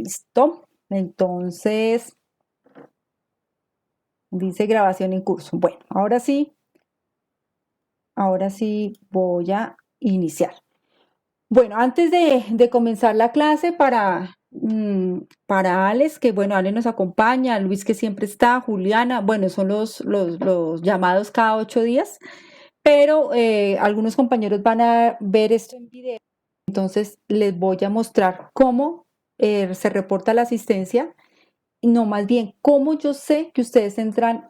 Listo. Entonces, dice grabación en curso. Bueno, ahora sí voy a iniciar. Bueno, antes de comenzar la clase para Alex, que bueno, Alex nos acompaña, Luis que siempre está, Juliana, bueno, son los llamados cada 8 días, pero algunos compañeros van a ver esto en video, entonces les voy a mostrar cómo se reporta la asistencia, no, más bien, cómo yo sé que ustedes entran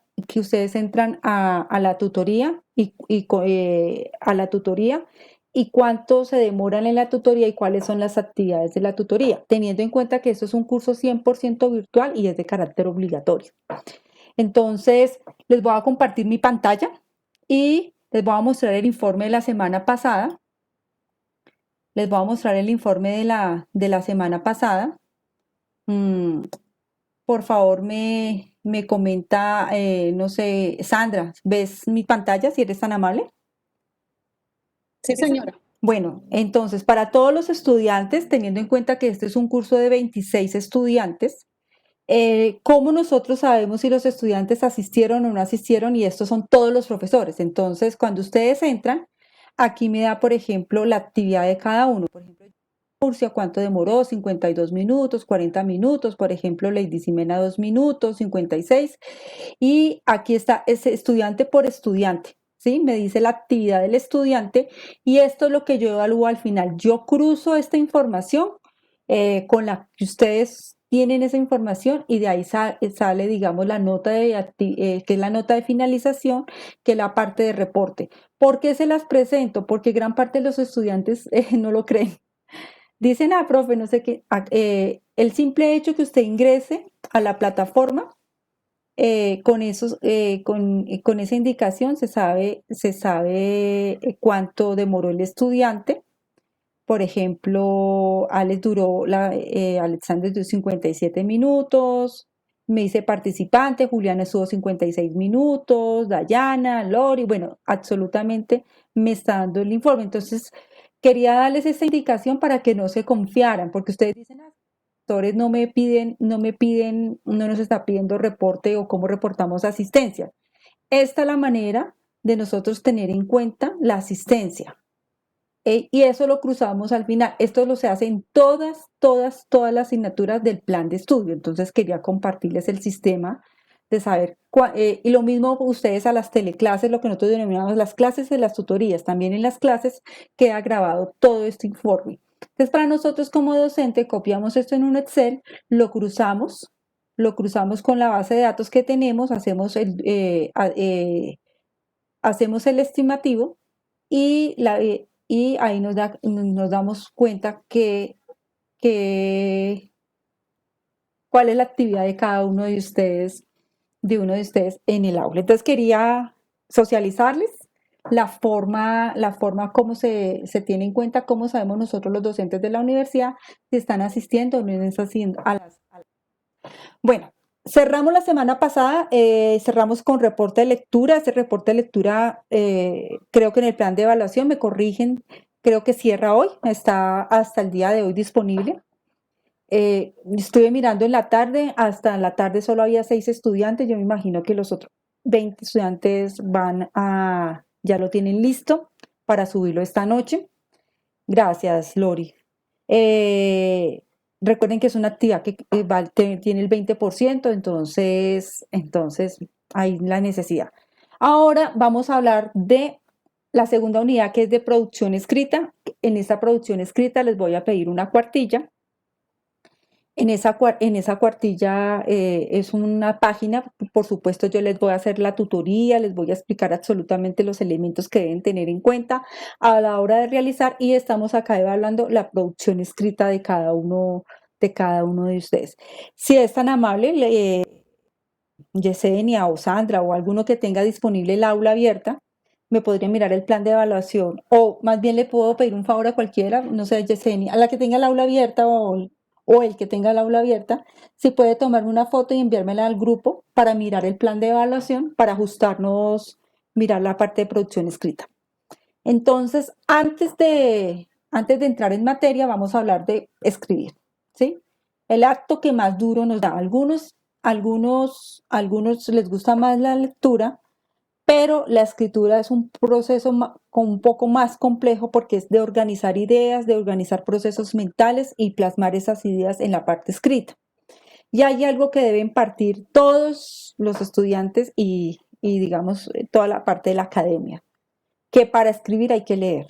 a la tutoría a la tutoría y cuánto se demoran en la tutoría y cuáles son las actividades de la tutoría, teniendo en cuenta que esto es un curso 100% virtual y es de carácter obligatorio. Entonces, les voy a compartir mi pantalla y les voy a mostrar el informe de la semana pasada. Les voy a mostrar el informe de la semana pasada. Mm, Por favor, me comenta, no sé, Sandra, ¿ves mi pantalla si eres tan amable? Sí, señora. Bueno, entonces, para todos los estudiantes, teniendo en cuenta que este es un curso de 26 estudiantes, ¿cómo nosotros sabemos si los estudiantes asistieron o no asistieron? Y estos son todos los profesores. Entonces, cuando ustedes entran, aquí me da, por ejemplo, la actividad de cada uno. Por ejemplo, Murcia, ¿cuánto demoró? 52 minutos, 40 minutos. Por ejemplo, Lady Ximena, 2 minutos, 56. Y aquí está ese estudiante por estudiante. ¿Sí? Me dice la actividad del estudiante y esto es lo que yo evalúo al final. Yo cruzo esta información con la que ustedes tienen esa información y de ahí sale, digamos, la nota que es la nota de finalización, que es la parte de reporte. ¿Por qué se las presento? Porque gran parte de los estudiantes no lo creen. Dicen, profe, no sé qué, el simple hecho que usted ingrese a la plataforma con esa indicación se sabe cuánto demoró el estudiante. Por ejemplo, Alexander duró 57 minutos, me dice participante, Juliana estuvo 56 minutos, Dayana, Lori, bueno, absolutamente me está dando el informe. Entonces, quería darles esta indicación para que no se confiaran, porque ustedes dicen, profesores no nos está pidiendo reporte o cómo reportamos asistencia. Esta es la manera de nosotros tener en cuenta la asistencia. Y eso lo cruzamos al final. Esto lo se hace en todas las asignaturas del plan de estudio. Entonces quería compartirles el sistema de saber, y lo mismo ustedes a las teleclases, lo que nosotros denominamos las clases de las tutorías. También en las clases queda grabado todo este informe. Entonces para nosotros como docente copiamos esto en un Excel, lo cruzamos con la base de datos que tenemos, hacemos el estimativo y ahí nos damos cuenta que cuál es la actividad de cada uno de ustedes en el aula. Entonces quería socializarles la forma como se tiene en cuenta, cómo sabemos nosotros los docentes de la universidad si están asistiendo o no están asistiendo bueno, cerramos la semana pasada, cerramos con reporte de lectura. Ese reporte de lectura, creo que en el plan de evaluación me corrigen, creo que cierra hoy, está hasta el día de hoy disponible. Estuve mirando en la tarde, hasta en la tarde solo había 6 estudiantes, yo me imagino que los otros 20 estudiantes ya lo tienen listo para subirlo esta noche. Gracias, Lori. Eh, Recuerden que es una actividad que tiene el 20%, entonces hay la necesidad. Ahora vamos a hablar de la segunda unidad que es de producción escrita. En esta producción escrita les voy a pedir una cuartilla. En esa cuartilla es una página, por supuesto yo les voy a hacer la tutoría, les voy a explicar absolutamente los elementos que deben tener en cuenta a la hora de realizar y estamos acá evaluando la producción escrita de cada uno de ustedes. Si es tan amable, Yesenia o Sandra o alguno que tenga disponible el aula abierta, me podría mirar el plan de evaluación o más bien le puedo pedir un favor a cualquiera, no sé, Yesenia, a la que tenga el aula abierta o el que tenga el aula abierta, si puede tomarme una foto y enviármela al grupo para mirar el plan de evaluación, para ajustarnos, mirar la parte de producción escrita. Entonces, antes de entrar en materia, vamos a hablar de escribir, ¿sí? el acto que más duro nos da. Algunos les gusta más la lectura, pero la escritura es un proceso un poco más complejo porque es de organizar ideas, de organizar procesos mentales y plasmar esas ideas en la parte escrita. Y hay algo que deben partir todos los estudiantes y digamos toda la parte de la academia, que para escribir hay que leer.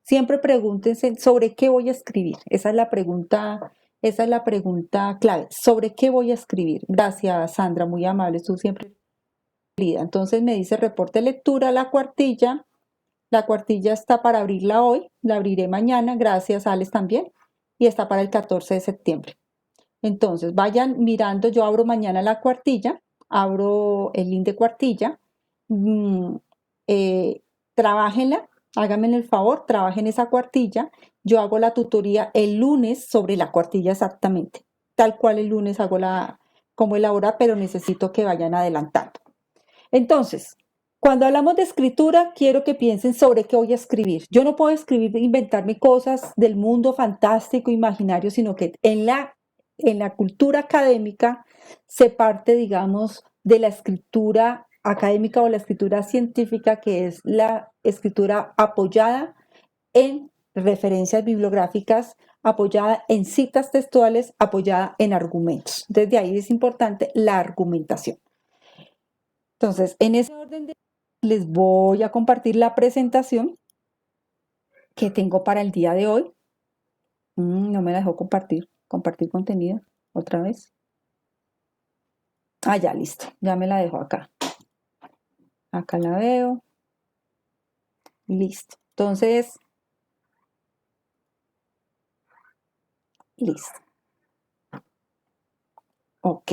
Siempre pregúntense sobre qué voy a escribir. Esa es la pregunta clave. ¿Sobre qué voy a escribir? Gracias, Sandra, muy amable. Tú siempre querida. Entonces me dice reporte de lectura, la cuartilla. La cuartilla está para abrirla hoy, la abriré mañana. Gracias, Alex, también. Y está para el 14 de septiembre. Entonces, vayan mirando, yo abro mañana la cuartilla, abro el link de cuartilla, mm, trabájenla, háganme el favor, trabajen esa cuartilla, yo hago la tutoría el lunes sobre la cuartilla exactamente, tal cual el lunes hago como elabora, pero necesito que vayan adelantando. Entonces, cuando hablamos de escritura, quiero que piensen sobre qué voy a escribir. Yo no puedo escribir, inventarme cosas del mundo fantástico, imaginario, sino que en la cultura académica se parte, digamos, de la escritura académica o la escritura científica, que es la escritura apoyada en referencias bibliográficas, apoyada en citas textuales, apoyada en argumentos. Desde ahí es importante la argumentación. Entonces, en ese orden les voy a compartir la presentación que tengo para el día de hoy. No me la dejó compartir contenido otra vez. Ah, ya, listo, ya me la dejo acá. Acá la veo. Listo. Entonces, listo. Ok.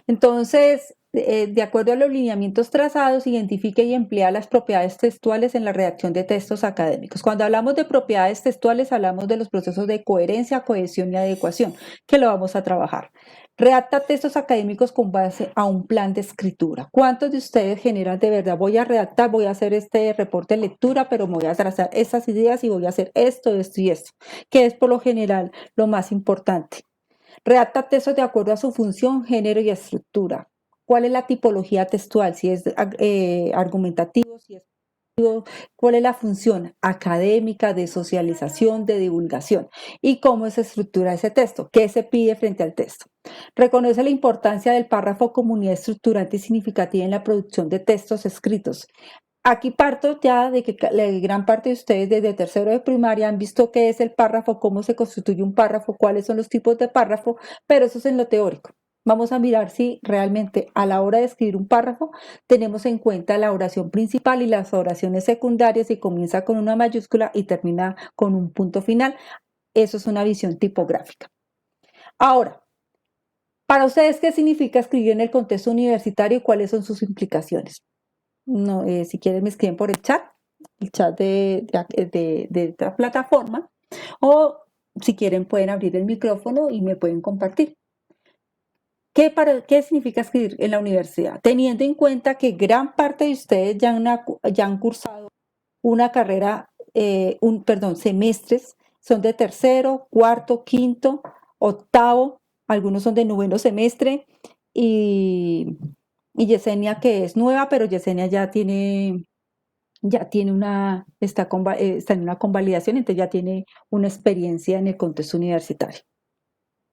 Entonces, de acuerdo a los lineamientos trazados, identifique y emplea las propiedades textuales en la redacción de textos académicos. Cuando hablamos de propiedades textuales, hablamos de los procesos de coherencia, cohesión y adecuación, que lo vamos a trabajar. Redacta textos académicos con base a un plan de escritura. ¿Cuántos de ustedes generan de verdad? Voy a redactar, voy a hacer este reporte de lectura, pero me voy a trazar estas ideas y voy a hacer esto, esto y esto, que es por lo general lo más importante. Redacta textos de acuerdo a su función, género y estructura. ¿Cuál es la tipología textual? Si es argumentativo, si es cuál es la función académica, de socialización, de divulgación y cómo se estructura ese texto, qué se pide frente al texto. Reconoce la importancia del párrafo como unidad estructurante y significativa en la producción de textos escritos. Aquí parto ya de que la gran parte de ustedes desde tercero de primaria han visto qué es el párrafo, cómo se constituye un párrafo, cuáles son los tipos de párrafo, pero eso es en lo teórico. Vamos a mirar si realmente a la hora de escribir un párrafo tenemos en cuenta la oración principal y las oraciones secundarias y comienza con una mayúscula y termina con un punto final. Eso es una visión tipográfica. Ahora, para ustedes, ¿qué significa escribir en el contexto universitario y cuáles son sus implicaciones? No, si quieren me escriben por el chat de esta plataforma, o si quieren pueden abrir el micrófono y me pueden compartir. ¿Qué significa escribir en la universidad? Teniendo en cuenta que gran parte de ustedes ya han cursado una carrera, semestres, son de tercero, cuarto, quinto, octavo, algunos son de noveno semestre, y Yesenia, que es nueva, pero Yesenia está en una convalidación, entonces ya tiene una experiencia en el contexto universitario.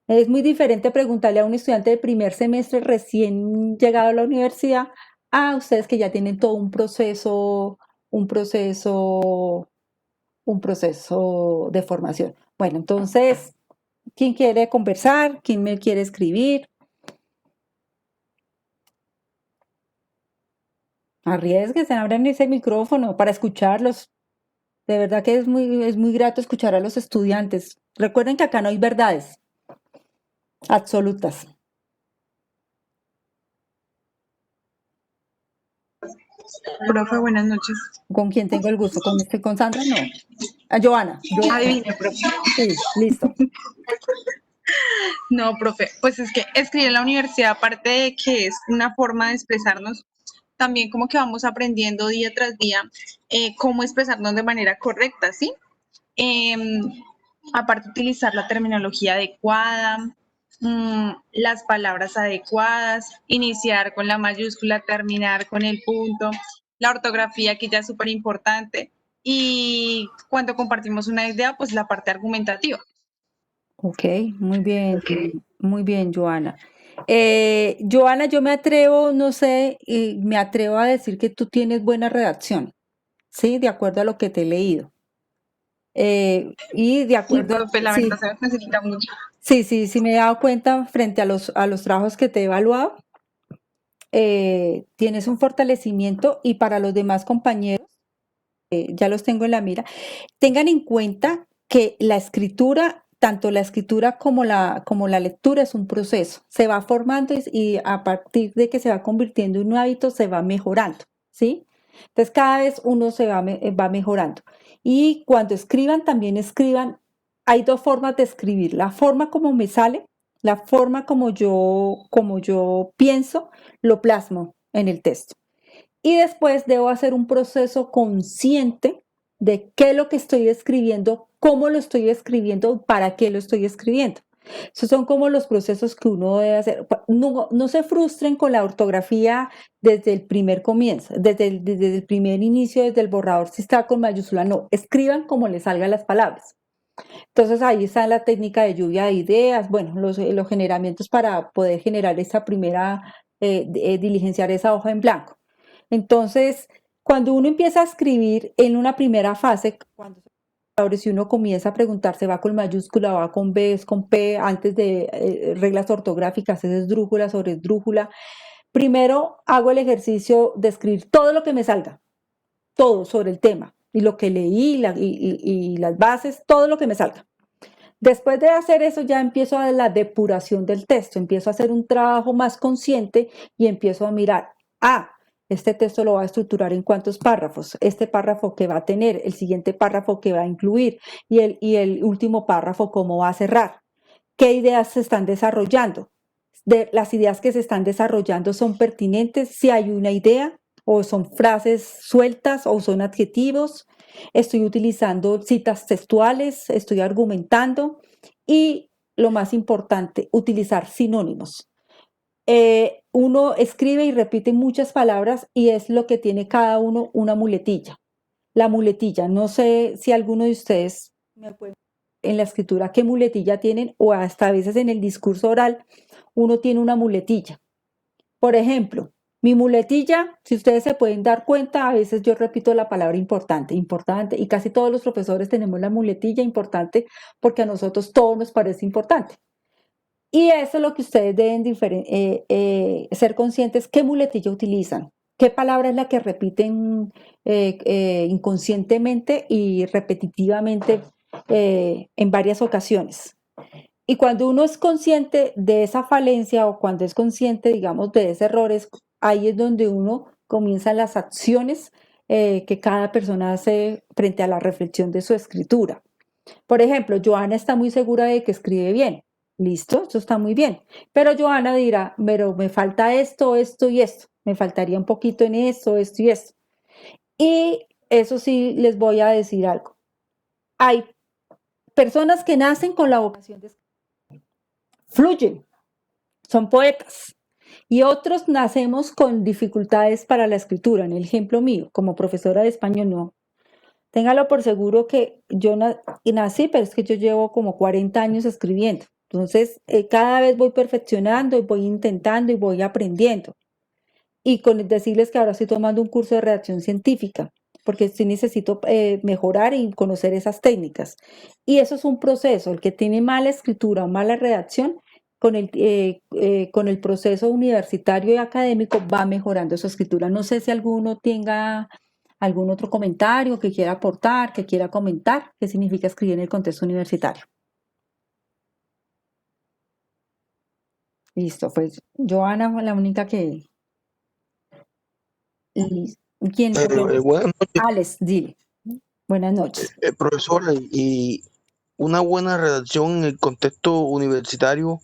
Es muy diferente preguntarle a un estudiante de primer semestre recién llegado a la universidad a ustedes que ya tienen todo un proceso de formación. Bueno, entonces, ¿quién quiere conversar? ¿Quién me quiere escribir? Arriesguense, abran ese micrófono para escucharlos. De verdad que es muy grato escuchar a los estudiantes. Recuerden que acá no hay verdades absolutas. Profe, buenas noches. ¿Con quién tengo el gusto? ¿Con Sandra? No. A Joana. Adivine, profe. Sí, listo. No, profe, pues es que escribir en la universidad, aparte de que es una forma de expresarnos, también como que vamos aprendiendo día tras día cómo expresarnos de manera correcta, ¿sí? Aparte utilizar la terminología adecuada, las palabras adecuadas, iniciar con la mayúscula, terminar con el punto, la ortografía que ya es súper importante y cuando compartimos una idea, pues la parte argumentativa. Ok, muy bien, Joana. Joana, yo me atrevo, no sé, me atrevo a decir que tú tienes buena redacción, ¿sí? De acuerdo a lo que te he leído. Y de Sí, acuerdo, profe, la sí, verdad se necesita mucho. sí, me he dado cuenta frente a los trabajos que te he evaluado, tienes un fortalecimiento y para los demás compañeros, ya los tengo en la mira, tengan en cuenta que la escritura, tanto la escritura como la lectura es un proceso, se va formando y a partir de que se va convirtiendo en un hábito se va mejorando, ¿sí? Entonces cada vez uno va mejorando. Y cuando escriban, también escriban, hay dos formas de escribir, la forma como me sale, la forma como yo pienso, lo plasmo en el texto. Y después debo hacer un proceso consciente de qué es lo que estoy escribiendo, cómo lo estoy escribiendo, para qué lo estoy escribiendo. Esos son como los procesos que uno debe hacer. No se frustren con la ortografía desde el primer comienzo, desde el primer inicio, desde el borrador, si está con mayúscula, no, escriban como les salgan las palabras. Entonces ahí está la técnica de lluvia de ideas, bueno, los generamientos para poder generar esa primera, diligenciar esa hoja en blanco. Entonces, cuando uno empieza a escribir en una primera fase, si uno comienza a preguntarse, va con mayúscula, va con B, es con P, antes de reglas ortográficas, es esdrújula sobre esdrújula. Primero hago el ejercicio de escribir todo lo que me salga, todo sobre el tema, y lo que leí y las bases, todo lo que me salga. Después de hacer eso ya empiezo a la depuración del texto, empiezo a hacer un trabajo más consciente y empiezo a mirar, este texto lo va a estructurar en cuántos párrafos, este párrafo que va a tener, el siguiente párrafo que va a incluir y el último párrafo cómo va a cerrar, qué ideas se están desarrollando. Las ideas que se están desarrollando son pertinentes, si hay una idea o son frases sueltas o son adjetivos, estoy utilizando citas textuales, estoy argumentando y lo más importante, utilizar sinónimos. Uno escribe y repite muchas palabras y es lo que tiene cada uno una muletilla. La muletilla, no sé si alguno de ustedes me puede en la escritura qué muletilla tienen o hasta a veces en el discurso oral uno tiene una muletilla. Por ejemplo, mi muletilla, si ustedes se pueden dar cuenta, a veces yo repito la palabra importante, importante, y casi todos los profesores tenemos la muletilla importante porque a nosotros todo nos parece importante. Y eso es lo que ustedes deben ser conscientes, qué muletilla utilizan, qué palabra es la que repiten inconscientemente y repetitivamente en varias ocasiones. Y cuando uno es consciente de esa falencia o cuando es consciente, digamos, de ese error, ahí es donde uno comienza las acciones que cada persona hace frente a la reflexión de su escritura. Por ejemplo, Joana está muy segura de que escribe bien. Listo, eso está muy bien. Pero Joana dirá, pero me falta esto, esto y esto. Me faltaría un poquito en esto, esto y esto. Y eso sí les voy a decir algo. Hay personas que nacen con la vocación de escribir, fluyen, son poetas. Y otros nacemos con dificultades para la escritura. En el ejemplo mío, como profesora de español, no. Téngalo por seguro que yo nací, pero es que yo llevo como 40 años escribiendo. Entonces, cada vez voy perfeccionando y voy intentando y voy aprendiendo. Y con decirles que ahora estoy tomando un curso de redacción científica, porque sí necesito mejorar y conocer esas técnicas. Y eso es un proceso. El que tiene mala escritura o mala redacción, con el proceso universitario y académico va mejorando su escritura. No sé si alguno tenga algún otro comentario que quiera aportar, que quiera comentar, qué significa escribir en el contexto universitario. Listo, pues Joana fue la única que... ¿Quién? Buenas noches, Alex, dile. Buenas noches. profesora, y una buena redacción en el contexto universitario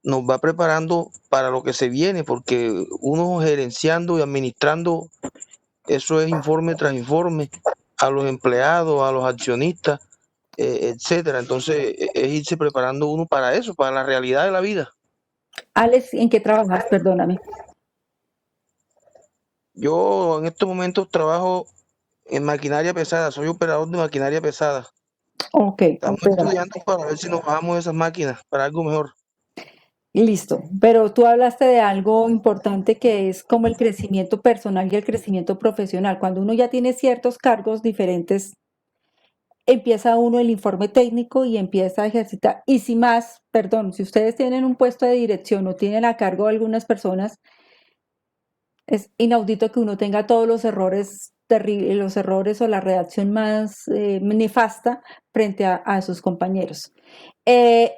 nos va preparando para lo que se viene, porque uno gerenciando y administrando, eso es informe tras informe, a los empleados, a los accionistas, etcétera. Entonces, es irse preparando uno para eso, para la realidad de la vida. Alex, ¿en qué trabajas? Perdóname. Yo en estos momentos trabajo en maquinaria pesada, soy operador de maquinaria pesada. Ok, Estamos opera. estudiando para ver si nos bajamos de esas máquinas para algo mejor. Listo, pero tú hablaste de algo importante que es como el crecimiento personal y el crecimiento profesional. Cuando uno ya tiene ciertos cargos diferentes, empieza uno el informe técnico y empieza a ejercitar. Y si más, perdón, si ustedes tienen un puesto de dirección o tienen a cargo a algunas personas, es inaudito que uno tenga todos los errores terribles, los errores o la redacción más nefasta frente a sus compañeros.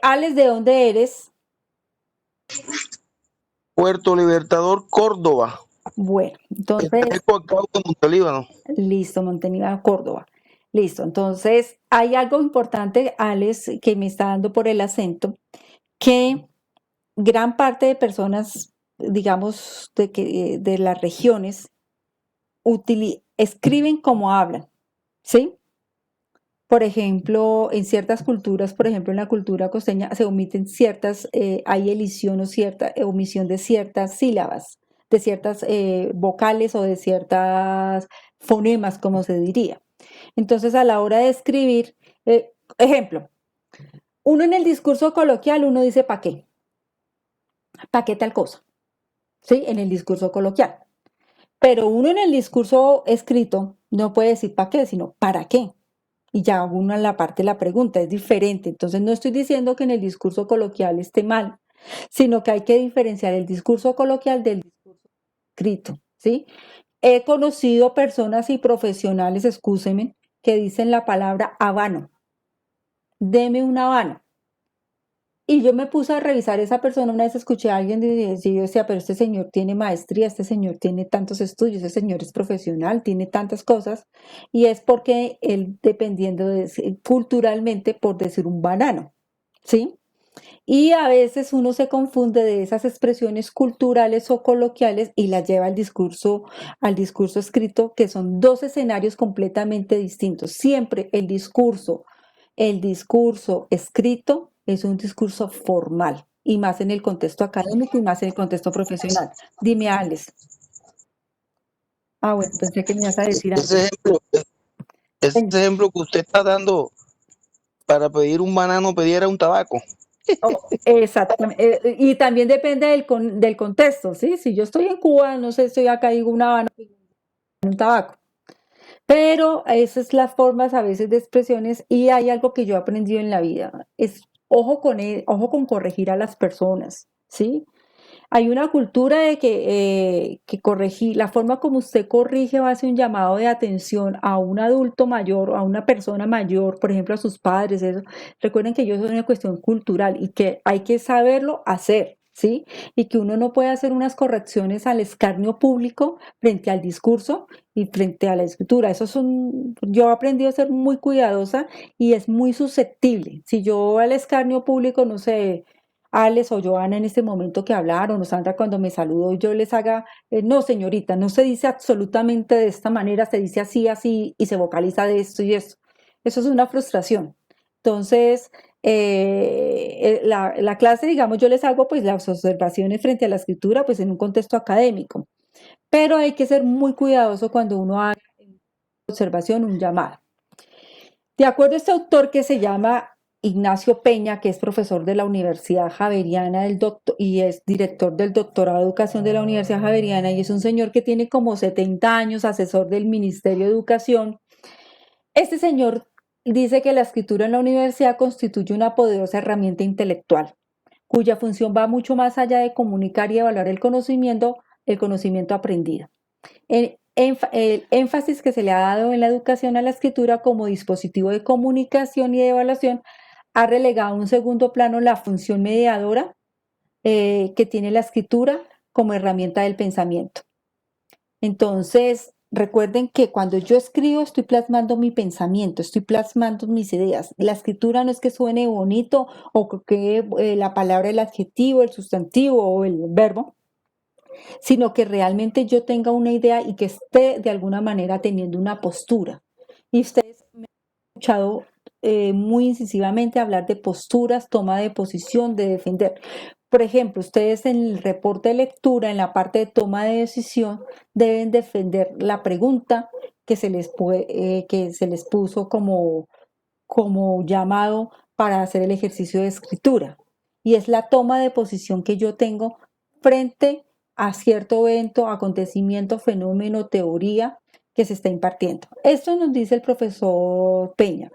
Alex, ¿de dónde eres? Puerto Libertador, Córdoba. Bueno, entonces, Está por acá de Montelíbano. listo, Montevideo, Córdoba. Listo, entonces hay algo importante, Alex, que me está dando por el acento, que gran parte de personas, digamos, de las regiones, escriben como hablan, ¿sí? Por ejemplo, en ciertas culturas, por ejemplo, en la cultura costeña, se omiten ciertas, hay elisión o cierta omisión de ciertas sílabas, de ciertas vocales o de ciertas fonemas, como se diría. Entonces, a la hora de escribir, ejemplo, uno en el discurso coloquial, uno dice ¿pa qué tal cosa? ¿Sí? En el discurso coloquial. Pero uno en el discurso escrito no puede decir ¿pa qué?, sino ¿para qué? Y ya uno en la parte de la pregunta es diferente. Entonces no estoy diciendo que en el discurso coloquial esté mal, sino que hay que diferenciar el discurso coloquial del discurso escrito, ¿sí? He conocido personas y profesionales, excúsenme, que dicen la palabra habano. Deme un habano. Y yo me puse a revisar esa persona, una vez escuché a alguien y yo decía, pero este señor tiene maestría, este señor tiene tantos estudios, este señor es profesional, tiene tantas cosas, y es porque él, dependiendo culturalmente, por decir un banano, ¿sí? Y a veces uno se confunde de esas expresiones culturales o coloquiales y las lleva al discurso escrito, que son dos escenarios completamente distintos. Siempre el discurso escrito es un discurso formal y más en el contexto académico y más en el contexto profesional. Dime, Alex. Ah, bueno, pensé que me ibas a decir algo. Ese ejemplo que usted está dando para pedir un banano, pidiera un tabaco. Exactamente. Y también depende del contexto, ¿sí? Si yo estoy en Cuba, no sé, estoy acá, digo una Habana, un tabaco. Pero esas son las formas a veces de expresiones y hay algo que yo he aprendido en la vida, es ojo con corregir a las personas, ¿sí? Hay una cultura de que corregir, la forma como usted corrige o hace un llamado de atención a un adulto mayor o a una persona mayor, por ejemplo, a sus padres, eso. Recuerden que eso es una cuestión cultural y que hay que saberlo hacer, ¿sí? Y que uno no puede hacer unas correcciones al escarnio público frente al discurso y frente a la escritura. Yo he aprendido a ser muy cuidadosa y es muy susceptible. Si yo al escarnio público, no sé, Alex o Joana en este momento que hablaron, o Sandra cuando me saludó, yo les haga, no señorita, no se dice absolutamente de esta manera, se dice así, así, y se vocaliza de esto y esto. Eso es una frustración. Entonces, la clase, digamos, yo les hago pues las observaciones frente a la escritura, pues en un contexto académico, pero hay que ser muy cuidadoso cuando uno haga observación, un llamado. De acuerdo a este autor que se llama Ignacio Peña, que es profesor de la Universidad Javeriana y es director del doctorado de educación de la Universidad Javeriana y es un señor que tiene como 70 años, asesor del Ministerio de Educación. Este señor dice que la escritura en la universidad constituye una poderosa herramienta intelectual, cuya función va mucho más allá de comunicar y evaluar el conocimiento aprendido. El énfasis que se le ha dado en la educación a la escritura como dispositivo de comunicación y de evaluación ha relegado a un segundo plano la función mediadora que tiene la escritura como herramienta del pensamiento. Entonces, recuerden que cuando yo escribo estoy plasmando mi pensamiento, estoy plasmando mis ideas. La escritura no es que suene bonito o que la palabra, el adjetivo, el sustantivo o el verbo, sino que realmente yo tenga una idea y que esté de alguna manera teniendo una postura. Y ustedes me han escuchado muy incisivamente hablar de posturas, toma de posición, de defender. Por ejemplo, ustedes en el reporte de lectura, en la parte de toma de decisión, deben defender la pregunta que se les puso como llamado para hacer el ejercicio de escritura. Y es la toma de posición que yo tengo frente a cierto evento, acontecimiento, fenómeno, teoría que se está impartiendo. Esto nos dice el profesor Peña.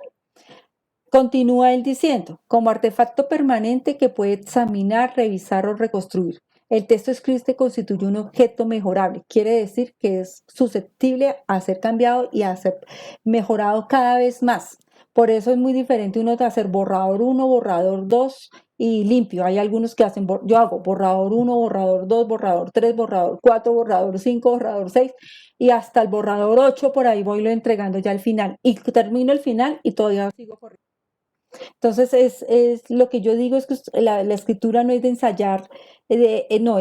Continúa él diciendo, como artefacto permanente que puede examinar, revisar o reconstruir. El texto escrito constituye un objeto mejorable, quiere decir que es susceptible a ser cambiado y a ser mejorado cada vez más. Por eso es muy diferente uno de hacer borrador 1, borrador 2 y limpio. Hay algunos que hacen, yo hago borrador 1, borrador 2, borrador 3, borrador 4, borrador 5, borrador 6 y hasta el borrador 8 por ahí voy lo entregando ya al final. Y termino el final y todavía sigo corriendo. Entonces, es lo que yo digo es que la escritura no es de ensayar, no,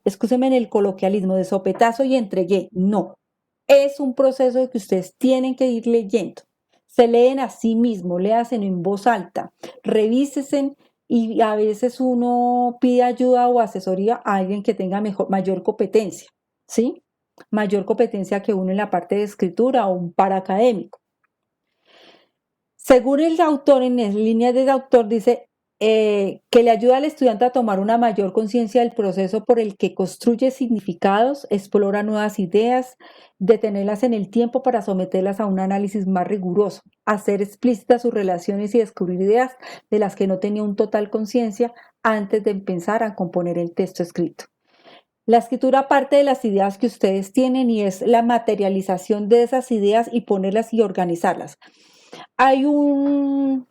escúcheme en el coloquialismo, de sopetazo y entregué, no. Es un proceso que ustedes tienen que ir leyendo. Se leen a sí mismos, léasen en voz alta, revísesen y a veces uno pide ayuda o asesoría a alguien que tenga mayor competencia, ¿sí? Mayor competencia que uno en la parte de escritura o un paraacadémico. Según el autor, en las líneas del autor, dice que le ayuda al estudiante a tomar una mayor conciencia del proceso por el que construye significados, explora nuevas ideas, detenerlas en el tiempo para someterlas a un análisis más riguroso, hacer explícitas sus relaciones y descubrir ideas de las que no tenía un total conciencia antes de empezar a componer el texto escrito. La escritura parte de las ideas que ustedes tienen y es la materialización de esas ideas y ponerlas y organizarlas. Hay una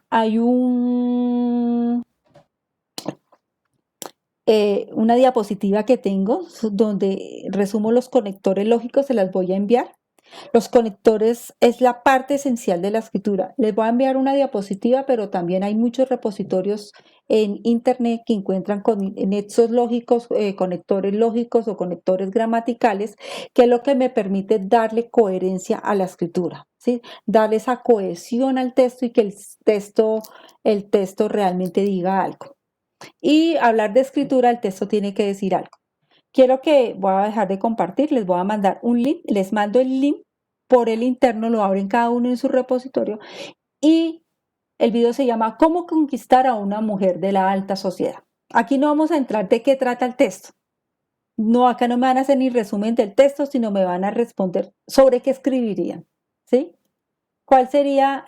diapositiva que tengo donde resumo los conectores lógicos, se las voy a enviar. Los conectores es la parte esencial de la escritura. Les voy a enviar una diapositiva, pero también hay muchos repositorios en internet que encuentran nexos lógicos, conectores lógicos o conectores gramaticales, que es lo que me permite darle coherencia a la escritura, ¿sí? Darle esa cohesión al texto y que el texto realmente diga algo. Y hablar de escritura, el texto tiene que decir algo. Voy a dejar de compartir, les voy a mandar un link, les mando el link por el interno, lo abren cada uno en su repositorio y el video se llama ¿Cómo conquistar a una mujer de la alta sociedad? Aquí no vamos a entrar de qué trata el texto. No, acá no me van a hacer ni resumen del texto, sino me van a responder sobre qué escribirían, ¿sí? ¿Cuál sería,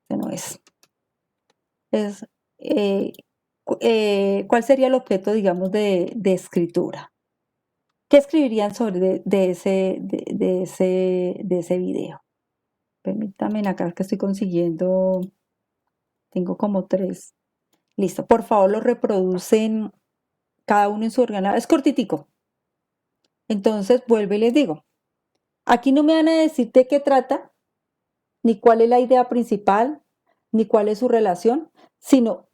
no es, eh, ¿cuál sería el objeto, digamos, de escritura? ¿Qué escribirían sobre de ese video? Permítanme acá que estoy consiguiendo, tengo como 3. Listo, por favor lo reproducen cada uno en su ordenador. Es cortitico. Entonces, vuelvo y les digo, aquí no me van a decir de qué trata, ni cuál es la idea principal, ni cuál es su relación, sino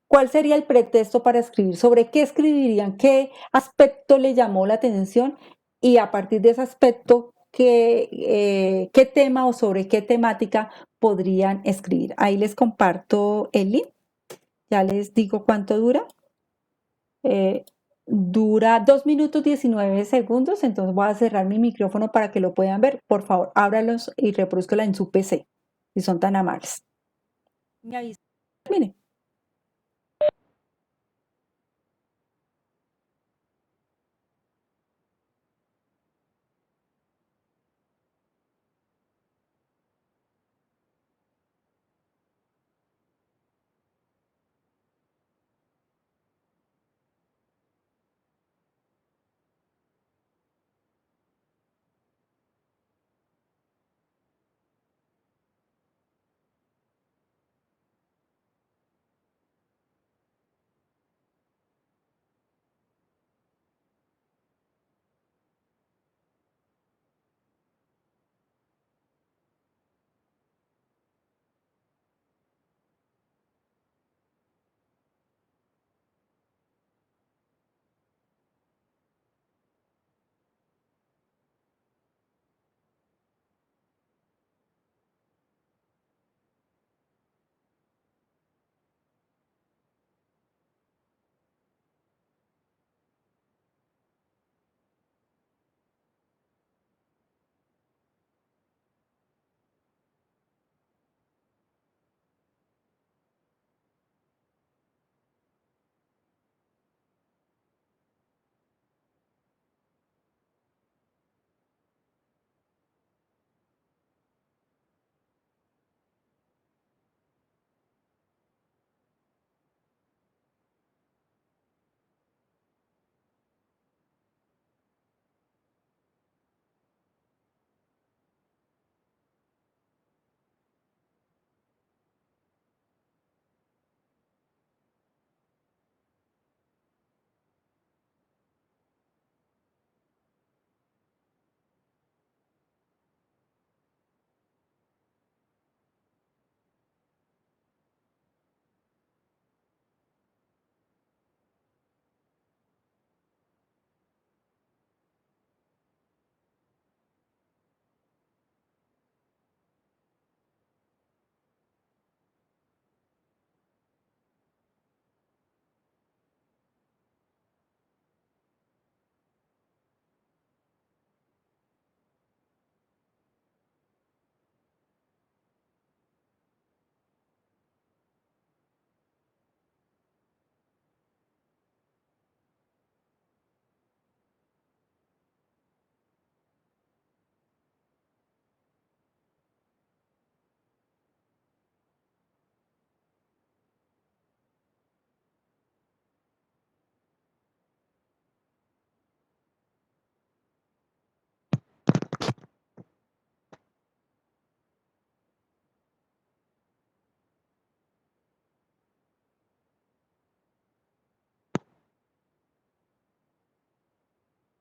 cuál sería el pretexto para escribir, sobre qué escribirían, qué aspecto le llamó la atención y a partir de ese aspecto, qué tema o sobre qué temática podrían escribir. Ahí les comparto el link, ya les digo cuánto dura. Dura 2 minutos 19 segundos, entonces voy a cerrar mi micrófono para que lo puedan ver. Por favor, ábralos y reproduzcanla en su PC, si son tan amables. Me avisan. Miren.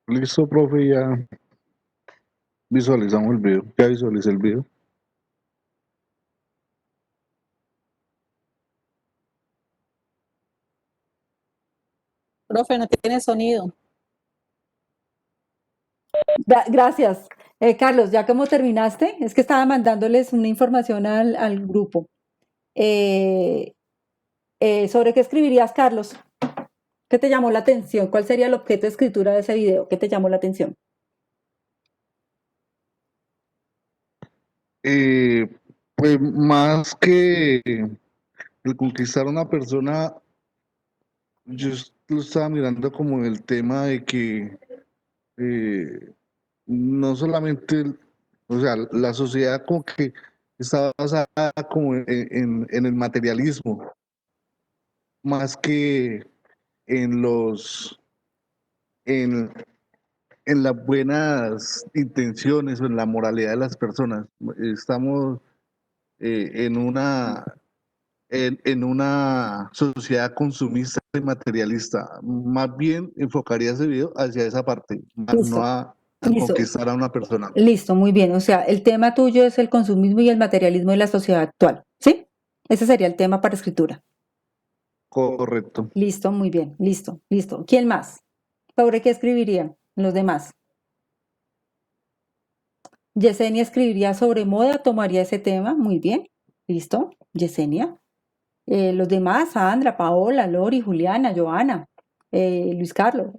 Listo, profe, ya visualizamos el video. Ya visualicé el video. Profe, no tiene sonido. Gracias. Carlos, ya como terminaste, es que estaba mandándoles una información al grupo. ¿Sobre qué escribirías, Carlos? ¿Qué te llamó la atención? ¿Cuál sería el objeto de escritura de ese video? ¿Qué te llamó la atención? Pues más que el conquistar a una persona, yo lo estaba mirando como el tema de que no solamente, o sea, la sociedad como que está basada como en el materialismo, más que en en, en las buenas intenciones o en la moralidad de las personas. Estamos en en una sociedad consumista y materialista. Más bien enfocaría ese video hacia esa parte, no Listo, a listo, conquistar a una persona. listo, muy bien. O sea, el tema tuyo es el consumismo y el materialismo de la sociedad actual, ¿sí? Ese sería el tema para escritura. Correcto. Listo, muy bien, listo, listo. ¿Quién más? ¿Sobre qué escribirían los demás? Yesenia escribiría sobre moda, tomaría ese tema, muy bien, listo, Yesenia. Los demás, Sandra, Paola, Lori, Juliana, Joana, Luis Carlos.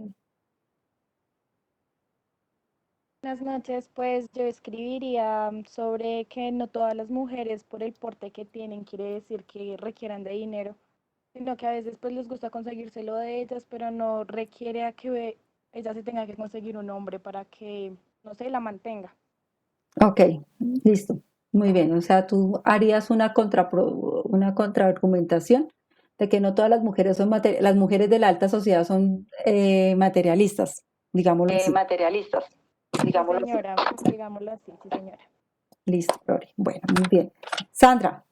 Buenas noches, pues yo escribiría sobre que no todas las mujeres por el porte que tienen quiere decir que requieran de dinero, sino que a veces pues les gusta conseguírselo de ellas, pero no requiere a que ella se tenga que conseguir un hombre para que, no sé, la mantenga. Ok, listo, muy bien. O sea, tú harías una contraargumentación de que no todas las mujeres son las mujeres de la alta sociedad son materialistas, digámoslo así. Materialistas, digámoslo así. Señora, digámoslo así, sí señora. Listo, Lori. Bueno, muy bien. Sandra,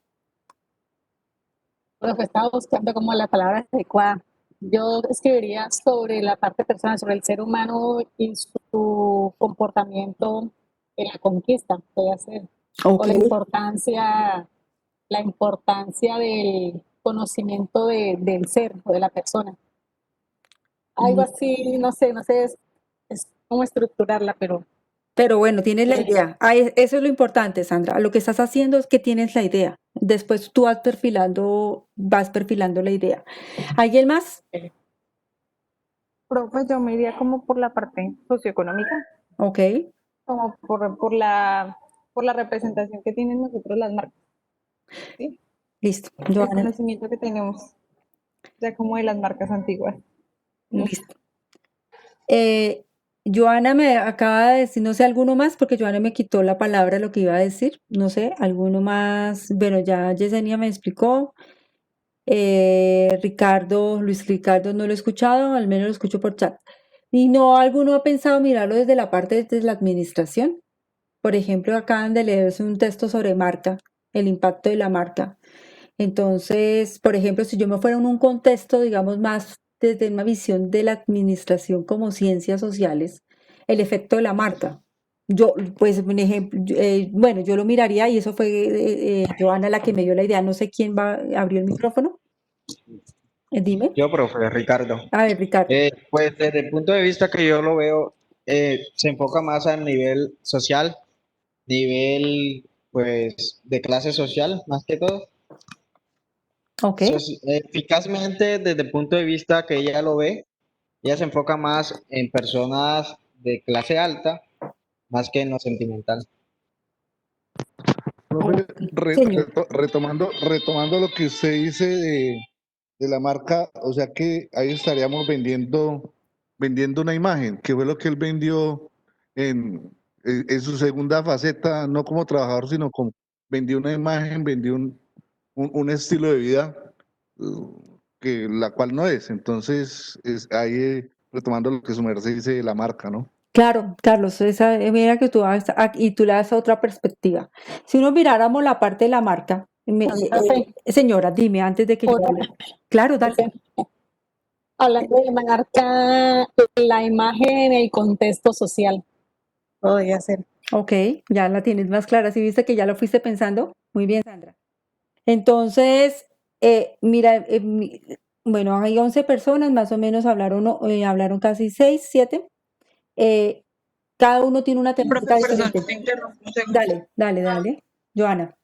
Profe, estaba buscando como la palabra adecuada. Yo escribiría sobre la parte personal, sobre el ser humano y su comportamiento en la conquista, puede ser. O ok, la importancia del conocimiento del ser o de la persona. Algo así, no sé, es cómo estructurarla, pero bueno, tienes la idea. Ah, eso es lo importante, Sandra. Lo que estás haciendo es que tienes la idea. Después tú vas perfilando la idea. ¿Alguien más? Profe, yo me iría como por la parte socioeconómica, Ok, como por la representación que tienen nosotros las marcas, ¿sí? listo. El Joana, conocimiento que tenemos ya como de las marcas antiguas. listo. Joana me acaba de decir, no sé, alguno más, porque Joana me quitó la palabra, lo que iba a decir. No sé, alguno más. Bueno, ya Yesenia me explicó. Ricardo, Luis Ricardo no lo he escuchado, al menos lo escucho por chat. Y no, alguno ha pensado mirarlo desde la parte de la administración. Por ejemplo, acaban de leerse un texto sobre marca, el impacto de la marca. Entonces, por ejemplo, si yo me fuera en un contexto, digamos, más desde una visión de la administración como ciencias sociales, el efecto de la marca. Yo, pues, un ejemplo, bueno, yo lo miraría y eso fue Joana la que me dio la idea. No sé quién abrió el micrófono. Dime. Yo, profe, Ricardo. A ver, Ricardo. Pues desde el punto de vista que yo lo veo, se enfoca más al nivel social, nivel pues de clase social, más que todo. Ok, Eficazmente, desde el punto de vista que ella lo ve, ella se enfoca más en personas de clase alta, más que en lo sentimental. Profe, señor. retomando lo que usted dice de la marca, o sea que ahí estaríamos vendiendo una imagen, que fue lo que él vendió en su segunda faceta, no como trabajador, sino como vendió una imagen, vendió un estilo de vida que la cual no es. Entonces, ahí retomando lo que su merced dice de la marca, ¿no? Claro, Carlos, mira que tú y tú le das otra perspectiva. Si uno miráramos la parte de la marca, profe, señora, dime antes de que yo Otra. hable. Claro, dale. Hablando de marca, la imagen en el contexto social, podría ser. Ok, ya la tienes más clara. ¿Sí viste que ya lo fuiste pensando? Muy bien, Sandra. Entonces, mira, bueno, hay 11 personas, más o menos hablaron casi 6, 7. Cada uno tiene una Profe, temática perdón, diferente. te interrumpo un segundo. Dale, Joana.